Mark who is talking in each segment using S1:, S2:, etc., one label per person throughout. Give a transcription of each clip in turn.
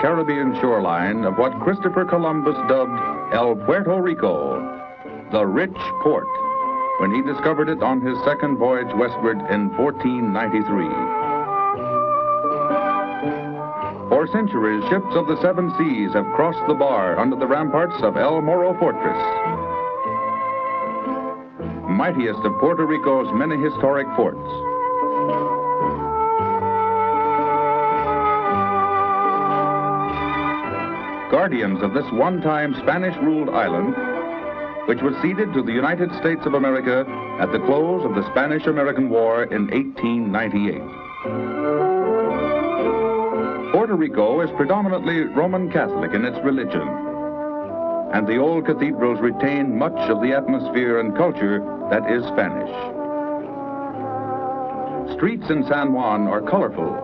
S1: Caribbean shoreline of what Christopher Columbus dubbed Puerto Rico, the rich port, when he discovered it on his second voyage westward in 1493. For centuries, ships of the seven seas have crossed the bar under the ramparts of El Morro Fortress, mightiest of Puerto Rico's many historic forts. Guardians of this one-time Spanish-ruled island, which was ceded to the United States of America at the close of the Spanish-American War in 1898. Puerto Rico is predominantly Roman Catholic in its religion, and the old cathedrals retain much of the atmosphere and culture that is Spanish. Streets in San Juan are colorful,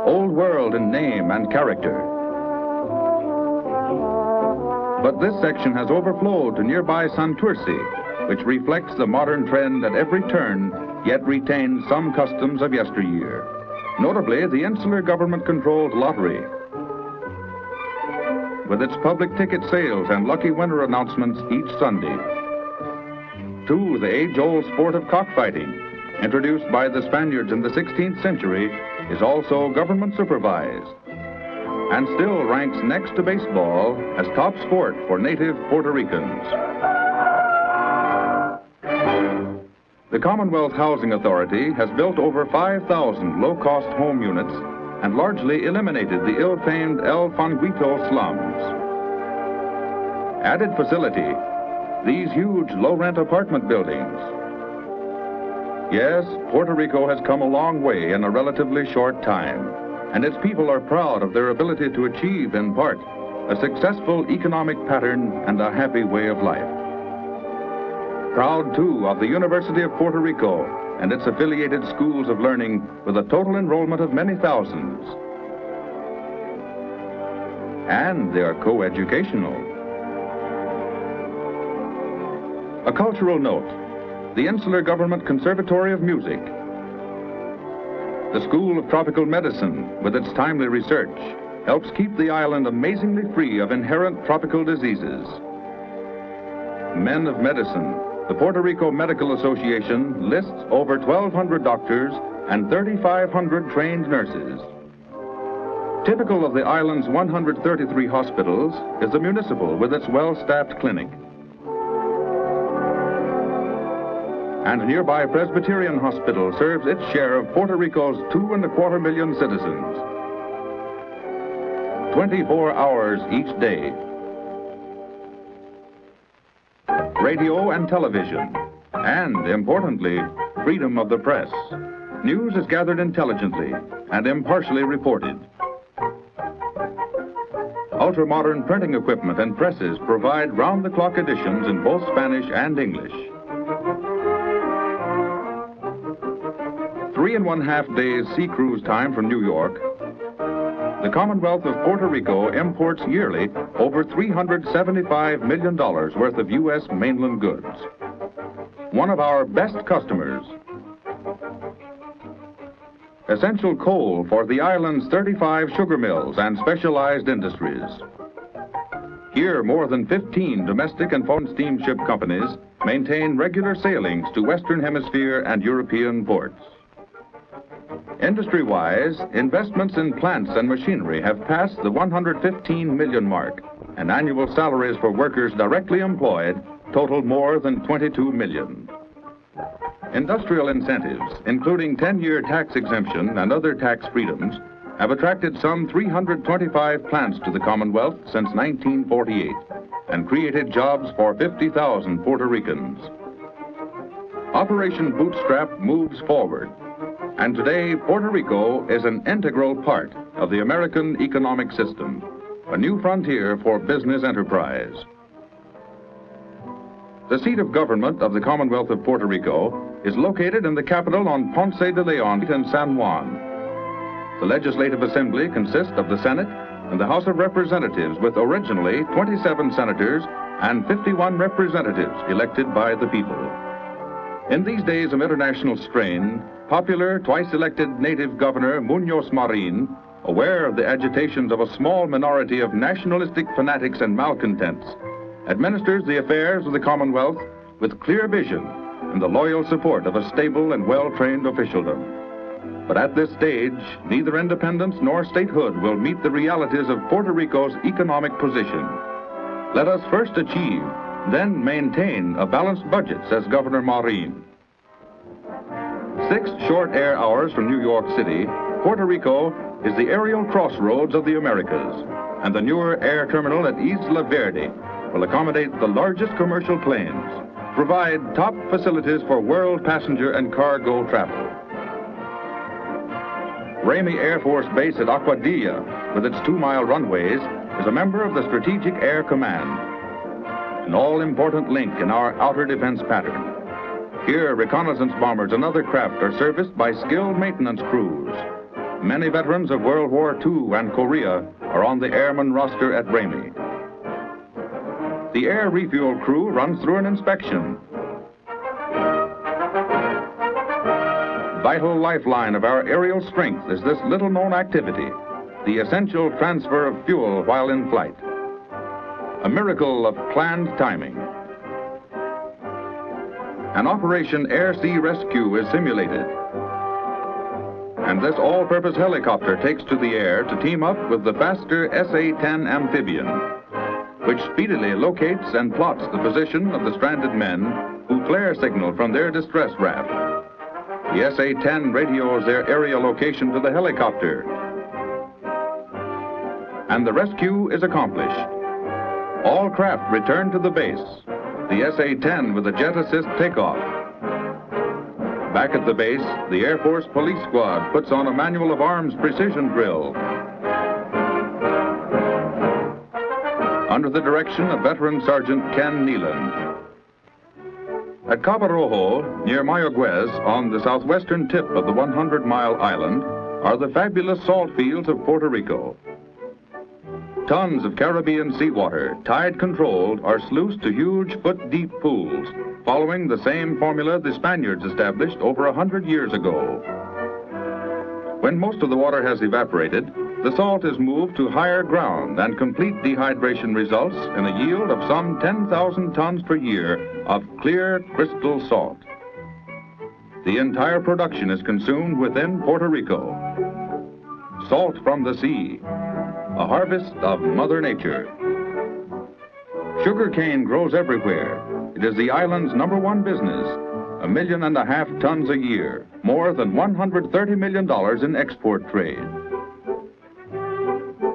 S1: old world in name and character. But this section has overflowed to nearby Santurce, which reflects the modern trend at every turn, yet retains some customs of yesteryear. Notably, the insular government-controlled lottery, with its public ticket sales and lucky winner announcements each Sunday. 2, the age-old sport of cockfighting, introduced by the Spaniards in the 16th century, is also government-supervised, and still ranks next to baseball as top sport for native Puerto Ricans. The Commonwealth Housing Authority has built over 5,000 low-cost home units and largely eliminated the ill-famed El Fanguito slums. Added facility, these huge low-rent apartment buildings. Yes, Puerto Rico has come a long way in a relatively short time, and its people are proud of their ability to achieve, in part, a successful economic pattern and a happy way of life. Proud, too, of the University of Puerto Rico and its affiliated schools of learning with a total enrollment of many thousands. And they are co-educational. A cultural note, the Insular Government Conservatory of Music, the School of Tropical Medicine, with its timely research, helps keep the island amazingly free of inherent tropical diseases. Men of medicine, the Puerto Rico Medical Association lists over 1,200 doctors and 3,500 trained nurses. Typical of the island's 133 hospitals is the municipal with its well-staffed clinic. And a nearby Presbyterian hospital serves its share of Puerto Rico's 2.25 million citizens. 24 hours each day. Radio and television, and, importantly, freedom of the press. News is gathered intelligently and impartially reported. Ultra-modern printing equipment and presses provide round-the-clock editions in both Spanish and English. 3.5 days sea cruise time from New York, the Commonwealth of Puerto Rico imports yearly over $375 million worth of U.S. mainland goods. One of our best customers. Essential coal for the island's 35 sugar mills and specialized industries. Here, more than 15 domestic and foreign steamship companies maintain regular sailings to Western Hemisphere and European ports. Industry-wise, investments in plants and machinery have passed the 115 million mark, and annual salaries for workers directly employed total more than 22 million. Industrial incentives, including 10-year tax exemption and other tax freedoms, have attracted some 325 plants to the Commonwealth since 1948 and created jobs for 50,000 Puerto Ricans. Operation Bootstrap moves forward, and today Puerto Rico is an integral part of the American economic system, a new frontier for business enterprise. The seat of government of the Commonwealth of Puerto Rico is located in the capital on Ponce de Leon in San Juan. The Legislative Assembly consists of the Senate and the House of Representatives, with originally 27 senators and 51 representatives elected by the people. In these days of international strain, popular, twice-elected native Governor Muñoz Marin aware of the agitations of a small minority of nationalistic fanatics and malcontents, administers the affairs of the Commonwealth with clear vision and the loyal support of a stable and well-trained officialdom. But at this stage, neither independence nor statehood will meet the realities of Puerto Rico's economic position. Let us first achieve, then maintain a balanced budget, says Governor Marin. 6 short air hours from New York City, Puerto Rico is the aerial crossroads of the Americas, and the newer air terminal at Isla Verde will accommodate the largest commercial planes, provide top facilities for world passenger and cargo travel. Ramey Air Force Base at Aguadilla, with its 2-mile runways, is a member of the Strategic Air Command, an all-important link in our outer defense pattern. Here, reconnaissance bombers and other craft are serviced by skilled maintenance crews. Many veterans of World War II and Korea are on the airman roster at Ramey. The air refuel crew runs through an inspection. Vital lifeline of our aerial strength is this little-known activity, the essential transfer of fuel while in flight. A miracle of planned timing. An Operation Air-Sea Rescue is simulated, and this all-purpose helicopter takes to the air to team up with the faster SA-10 amphibian, which speedily locates and plots the position of the stranded men who flare signal from their distress raft. The SA-10 radios their area location to the helicopter, and the rescue is accomplished. All craft return to the base, the SA-10 with a jet assist takeoff. Back at the base, the Air Force Police Squad puts on a manual of arms precision drill under the direction of veteran Sergeant Ken Neelan. At Cabo Rojo, near Mayaguez, on the southwestern tip of the 100-mile island, are the fabulous salt fields of Puerto Rico. Tons of Caribbean seawater, tide-controlled, are sluiced to huge foot-deep pools, following the same formula the Spaniards established over 100 years ago. When most of the water has evaporated, the salt is moved to higher ground, and complete dehydration results in a yield of some 10,000 tons per year of clear crystal salt. The entire production is consumed within Puerto Rico. Salt from the sea, a harvest of Mother Nature. Sugarcane grows everywhere. It is the island's #1 business. 1.5 million tons a year, more than $130 million in export trade.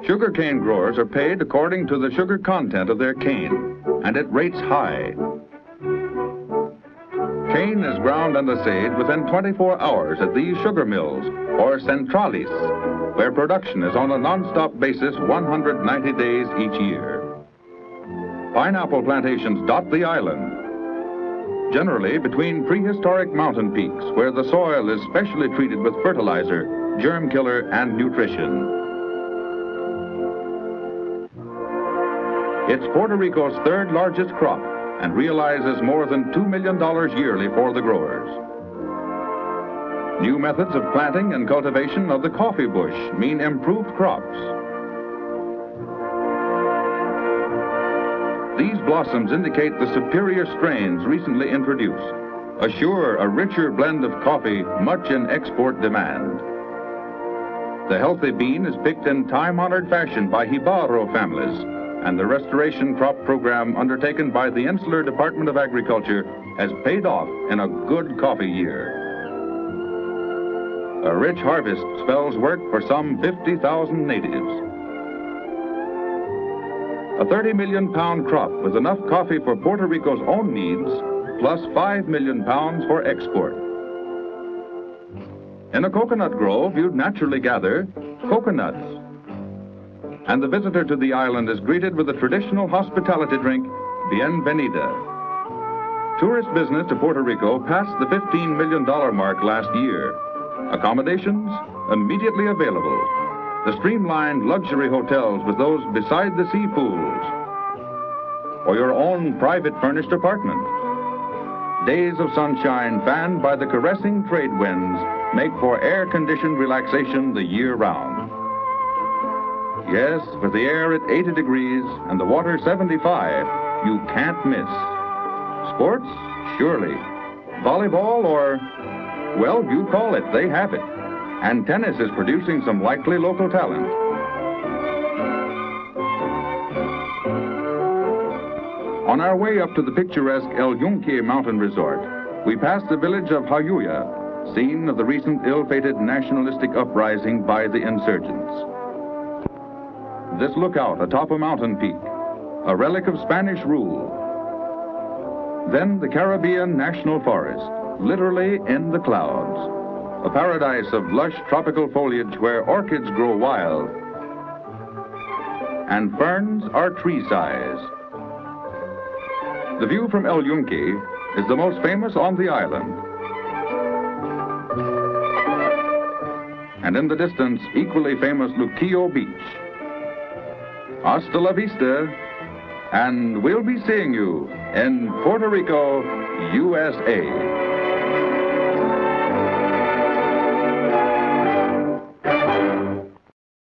S1: Sugarcane growers are paid according to the sugar content of their cane, and at rates high. Cane is ground and assayed within 24 hours at these sugar mills, or centrales, where production is on a non-stop basis 190 days each year. Pineapple plantations dot the island, generally between prehistoric mountain peaks where the soil is specially treated with fertilizer, germ killer, and nutrition. It's Puerto Rico's 3rd largest crop and realizes more than $2 million yearly for the growers. New methods of planting and cultivation of the coffee bush mean improved crops. These blossoms indicate the superior strains recently introduced, assure a richer blend of coffee much in export demand. The healthy bean is picked in time-honored fashion by Jibarro families, and the restoration crop program undertaken by the Insular Department of Agriculture has paid off in a good coffee year. A rich harvest spells work for some 50,000 natives. A 30 million pound crop with enough coffee for Puerto Rico's own needs, plus 5 million pounds for export. In a coconut grove, you'd naturally gather coconuts. And the visitor to the island is greeted with the traditional hospitality drink, Bienvenida. Tourist business to Puerto Rico passed the $15 million mark last year. Accommodations immediately available. The streamlined luxury hotels with those beside the sea pools, or your own private furnished apartment. Days of sunshine fanned by the caressing trade winds make for air-conditioned relaxation the year round. Yes, with the air at 80 degrees and the water 75, you can't miss. Sports? Surely. Volleyball or, well, you call it, they have it. And tennis is producing some likely local talent. On our way up to the picturesque El Yunque Mountain Resort, we passed the village of Jayuya, scene of the recent ill-fated nationalistic uprising by the insurgents. This lookout atop a mountain peak, a relic of Spanish rule. Then the Caribbean National Forest, literally in the clouds. A paradise of lush tropical foliage where orchids grow wild and ferns are tree-size. The view from El Yunque is the most famous on the island. And in the distance, equally famous Luquillo Beach. Hasta la vista, and we'll be seeing you in Puerto Rico, USA.